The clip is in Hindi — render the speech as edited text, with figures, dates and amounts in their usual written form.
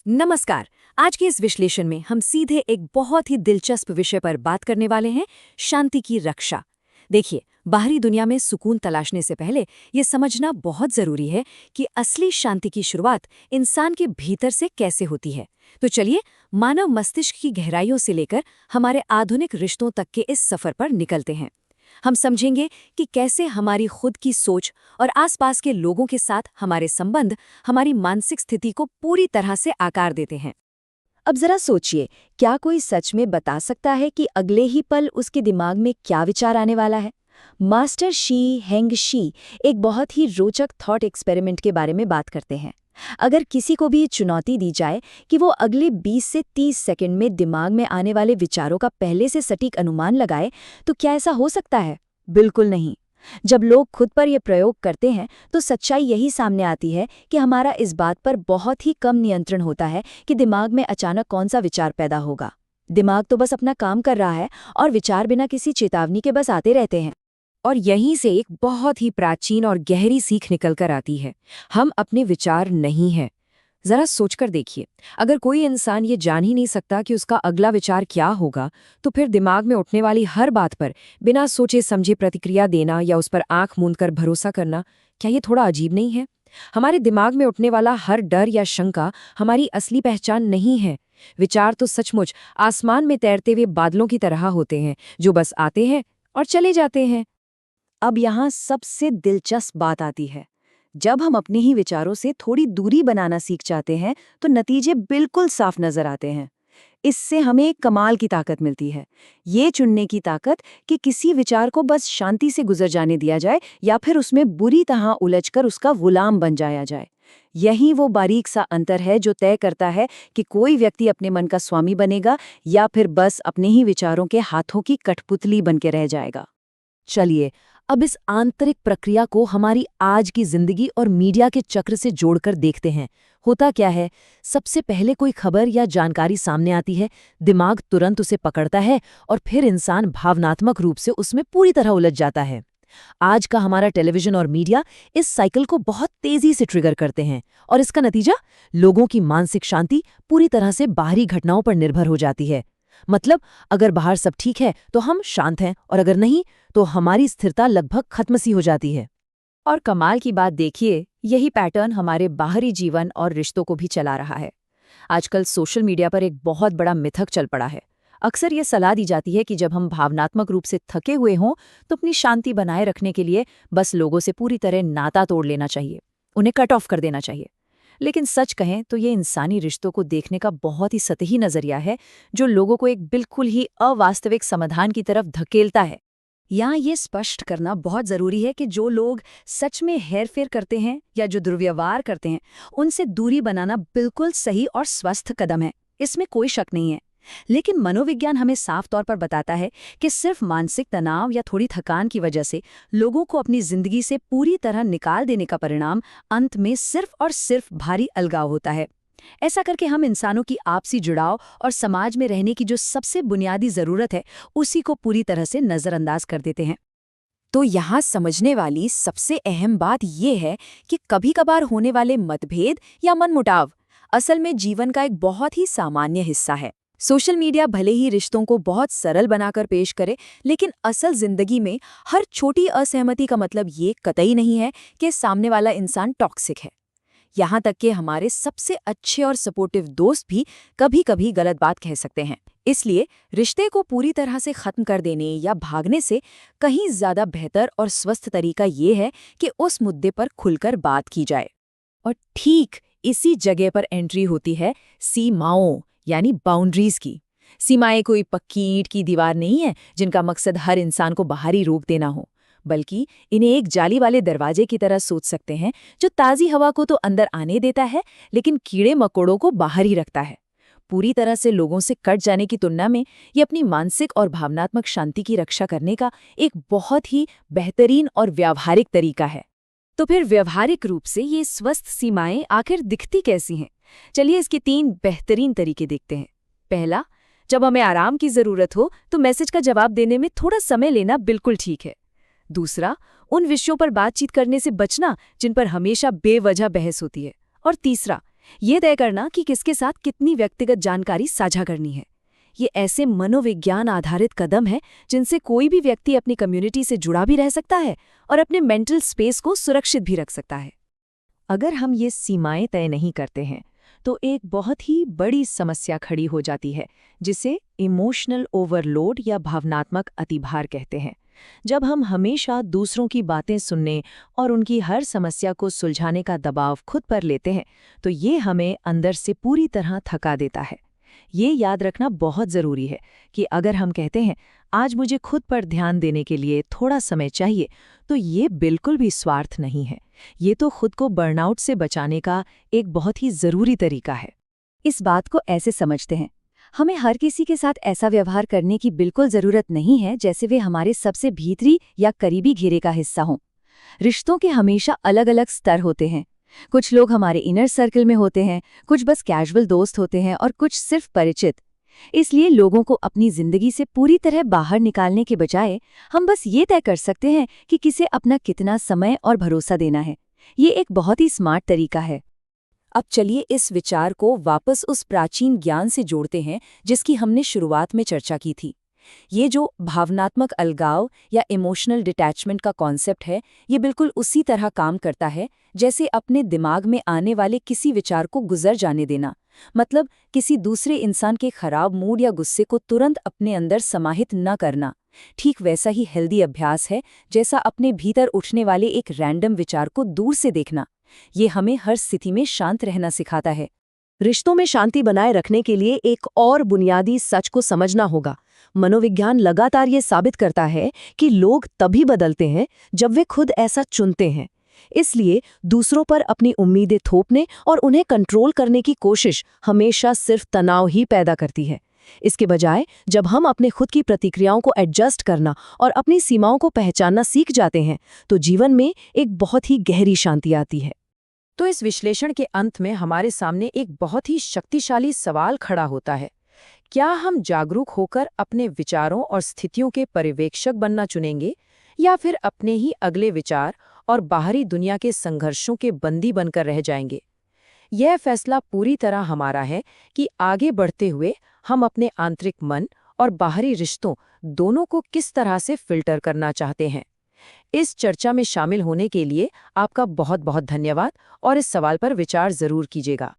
नमस्कार। आज के इस विश्लेषण में हम सीधे एक बहुत ही दिलचस्प विषय पर बात करने वाले हैं, शांति की रक्षा। देखिए, बाहरी दुनिया में सुकून तलाशने से पहले ये समझना बहुत जरूरी है कि असली शांति की शुरुआत इंसान के भीतर से कैसे होती है। तो चलिए, मानव मस्तिष्क की गहराइयों से लेकर हमारे आधुनिक रिश्तों तक के इस सफर पर निकलते हैं। हम समझेंगे कि कैसे हमारी खुद की सोच और आसपास के लोगों के साथ हमारे संबंध हमारी मानसिक स्थिति को पूरी तरह से आकार देते हैं। अब जरा सोचिए, क्या कोई सच में बता सकता है कि अगले ही पल उसके दिमाग में क्या विचार आने वाला है? मास्टर शी हेंग शी एक बहुत ही रोचक थॉट एक्सपेरिमेंट के बारे में बात करते हैं। अगर किसी को भी चुनौती दी जाए कि वो अगले 20 से 30 सेकंड में दिमाग में आने वाले विचारों का पहले से सटीक अनुमान लगाए, तो क्या ऐसा हो सकता है? बिल्कुल नहीं। जब लोग खुद पर ये प्रयोग करते हैं तो सच्चाई यही सामने आती है कि हमारा इस बात पर बहुत ही कम नियंत्रण होता है कि दिमाग में अचानक कौन सा विचार पैदा होगा। दिमाग तो बस अपना काम कर रहा है और विचार बिना किसी चेतावनी के बस आते रहते हैं। और यहीं से एक बहुत ही प्राचीन और गहरी सीख निकल कर आती है। हम अपने विचार नहीं हैं। जरा सोचकर देखिए, अगर कोई इंसान ये जान ही नहीं सकता कि उसका अगला विचार क्या होगा, तो फिर दिमाग में उठने वाली हर बात पर बिना सोचे समझे प्रतिक्रिया देना या उस पर आंख मूंदकर भरोसा करना, क्या ये थोड़ा अजीब नहीं है? हमारे दिमाग में उठने वाला हर डर या शंका हमारी असली पहचान नहीं है। विचार तो सचमुच आसमान में तैरते हुए बादलों की तरह होते हैं, जो बस आते हैं और चले जाते हैं। अब यहाँ सबसे दिलचस्प बात आती है। जब हम अपने ही विचारों से थोड़ी दूरी बनाना सीख जाते हैं तो नतीजे बिल्कुल साफ नजर आते हैं। इससे हमें एक कमाल की ताकत मिलती है, ये चुनने की ताकत कि किसी विचार को बस शांति से गुजर जाने दिया जाए या फिर उसमें बुरी तरह उलझकर उसका गुलाम बन जाया जाए। यही वो बारीक सा अंतर है जो तय करता है कि कोई व्यक्ति अपने मन का स्वामी बनेगा या फिर बस अपने ही विचारों के हाथों की कठपुतली बन के रह जाएगा। चलिए, अब इस आंतरिक प्रक्रिया को हमारी आज की जिंदगी और मीडिया के चक्र से जोड़कर देखते हैं। होता क्या है, सबसे पहले कोई खबर या जानकारी सामने आती है, दिमाग तुरंत उसे पकड़ता है और फिर इंसान भावनात्मक रूप से उसमें पूरी तरह उलझ जाता है। आज का हमारा टेलीविजन और मीडिया इस साइकिल को बहुत तेजी से ट्रिगर करते हैं और इसका नतीजा, लोगों की मानसिक शांति पूरी तरह से बाहरी घटनाओं पर निर्भर हो जाती है। मतलब, अगर बाहर सब ठीक है तो हम शांत हैं, और अगर नहीं तो हमारी स्थिरता लगभग खत्म सी हो जाती है। और कमाल की बात देखिए, यही पैटर्न हमारे बाहरी जीवन और रिश्तों को भी चला रहा है। आजकल सोशल मीडिया पर एक बहुत बड़ा मिथक चल पड़ा है। अक्सर ये सलाह दी जाती है कि जब हम भावनात्मक रूप से थके हुए हों तो अपनी शांति बनाए रखने के लिए बस लोगों से पूरी तरह नाता तोड़ लेना चाहिए, उन्हें कट ऑफ कर देना चाहिए। लेकिन सच कहें तो ये इंसानी रिश्तों को देखने का बहुत ही सतही नजरिया है, जो लोगों को एक बिल्कुल ही अवास्तविक समाधान की तरफ धकेलता है। यहाँ ये स्पष्ट करना बहुत जरूरी है कि जो लोग सच में हेरफेर करते हैं या जो दुर्व्यवहार करते हैं, उनसे दूरी बनाना बिल्कुल सही और स्वस्थ कदम है, इसमें कोई शक नहीं है। लेकिन मनोविज्ञान हमें साफ तौर पर बताता है कि सिर्फ मानसिक तनाव या थोड़ी थकान की वजह से लोगों को अपनी जिंदगी से पूरी तरह निकाल देने का परिणाम अंत में सिर्फ और सिर्फ भारी अलगाव होता है। ऐसा करके हम इंसानों की आपसी जुड़ाव और समाज में रहने की जो सबसे बुनियादी जरूरत है, उसी को पूरी तरह से नजरअंदाज कर देते हैं। तो यहाँ समझने वाली सबसे अहम बात यह है कि कभी-कभार होने वाले मतभेद या मनमुटाव असल में जीवन का एक बहुत ही सामान्य हिस्सा है। सोशल मीडिया भले ही रिश्तों को बहुत सरल बनाकर पेश करे, लेकिन असल जिंदगी में हर छोटी असहमति का मतलब ये कतई नहीं है कि सामने वाला इंसान टॉक्सिक है। यहाँ तक कि हमारे सबसे अच्छे और सपोर्टिव दोस्त भी कभी-कभी गलत बात कह सकते हैं। इसलिए रिश्ते को पूरी तरह से खत्म कर देने या भागने से कहीं ज्यादा बेहतर और स्वस्थ तरीका ये है कि उस मुद्दे पर खुलकर बात की जाए। और ठीक इसी जगह पर एंट्री होती है सीमाओं यानी बाउंड्रीज की। सीमाएं कोई पक्की ईंट की दीवार नहीं है जिनका मकसद हर इंसान को बाहरी रोक देना हो, बल्कि इन्हें एक जाली वाले दरवाजे की तरह सोच सकते हैं, जो ताज़ी हवा को तो अंदर आने देता है लेकिन कीड़े मकोड़ों को बाहर ही रखता है। पूरी तरह से लोगों से कट जाने की तुलना में ये अपनी मानसिक और भावनात्मक शांति की रक्षा करने का एक बहुत ही बेहतरीन और व्यावहारिक तरीका है। तो फिर व्यवहारिक रूप से ये स्वस्थ सीमाएं आखिर दिखती कैसी हैं? चलिए इसके 3 बेहतरीन तरीके देखते हैं। पहला, जब हमें आराम की जरूरत हो तो मैसेज का जवाब देने में थोड़ा समय लेना बिल्कुल ठीक है। दूसरा, उन विषयों पर बातचीत करने से बचना जिन पर हमेशा बेवजह बहस होती है। और तीसरा, ये तय करना कि किसके साथ कितनी व्यक्तिगत जानकारी साझा करनी है। ये ऐसे मनोविज्ञान आधारित कदम है जिनसे कोई भी व्यक्ति अपनी कम्युनिटी से जुड़ा भी रह सकता है और अपने मेंटल स्पेस को सुरक्षित भी रख सकता है। अगर हम ये सीमाएं तय नहीं करते हैं तो एक बहुत ही बड़ी समस्या खड़ी हो जाती है, जिसे इमोशनल ओवरलोड या भावनात्मक अतिभार कहते हैं। जब हम हमेशा दूसरों की बातें सुनने और उनकी हर समस्या को सुलझाने का दबाव खुद पर लेते हैं, तो ये हमें अंदर से पूरी तरह थका देता है। ये याद रखना बहुत ज़रूरी है कि अगर हम कहते हैं आज मुझे खुद पर ध्यान देने के लिए थोड़ा समय चाहिए, तो ये बिल्कुल भी स्वार्थ नहीं है। ये तो खुद को बर्नआउट से बचाने का एक बहुत ही ज़रूरी तरीका है। इस बात को ऐसे समझते हैं, हमें हर किसी के साथ ऐसा व्यवहार करने की बिल्कुल ज़रूरत नहीं है जैसे वे हमारे सबसे भीतरी या करीबी घेरे का हिस्सा हों। रिश्तों के हमेशा अलग अलग स्तर होते हैं। कुछ लोग हमारे इनर सर्कल में होते हैं, कुछ बस कैजुअल दोस्त होते हैं और कुछ सिर्फ परिचित। इसलिए लोगों को अपनी जिंदगी से पूरी तरह बाहर निकालने के बजाय हम बस ये तय कर सकते हैं कि किसे अपना कितना समय और भरोसा देना है। ये एक बहुत ही स्मार्ट तरीका है। अब चलिए इस विचार को वापस उस प्राचीन ज्ञान से जोड़ते हैं जिसकी हमने शुरुआत में चर्चा की थी। ये जो भावनात्मक अलगाव या इमोशनल डिटैचमेंट का कॉन्सेप्ट है, ये बिल्कुल उसी तरह काम करता है जैसे अपने दिमाग में आने वाले किसी विचार को गुजर जाने देना। मतलब किसी दूसरे इंसान के खराब मूड या गुस्से को तुरंत अपने अंदर समाहित न करना। ठीक वैसा ही हेल्दी अभ्यास है जैसा अपने भीतर उठने वाले एक रैंडम विचार को दूर से देखना। ये हमें हर स्थिति में शांत रहना सिखाता है। रिश्तों में शांति बनाए रखने के लिए एक और बुनियादी सच को समझना होगा। मनोविज्ञान लगातार ये साबित करता है कि लोग तभी बदलते हैं जब वे खुद ऐसा चुनते हैं। इसलिए दूसरों पर अपनी उम्मीदें थोपने और उन्हें कंट्रोल करने की कोशिश हमेशा सिर्फ तनाव ही पैदा करती है। इसके बजाय जब हम अपने खुद की प्रतिक्रियाओं को एडजस्ट करना और अपनी सीमाओं को पहचानना सीख जाते हैं, तो जीवन में एक बहुत ही गहरी शांति आती है। तो इस विश्लेषण के अंत में हमारे सामने एक बहुत ही शक्तिशाली सवाल खड़ा होता है। क्या हम जागरूक होकर अपने विचारों और स्थितियों के पर्यवेक्षक बनना चुनेंगे, या फिर अपने ही अगले विचार और बाहरी दुनिया के संघर्षों के बंदी बनकर रह जाएंगे? यह फैसला पूरी तरह हमारा है कि आगे बढ़ते हुए हम अपने आंतरिक मन और बाहरी रिश्तों दोनों को किस तरह से फिल्टर करना चाहते हैं। इस चर्चा में शामिल होने के लिए आपका बहुत बहुत धन्यवाद और इस सवाल पर विचार जरूर कीजिएगा।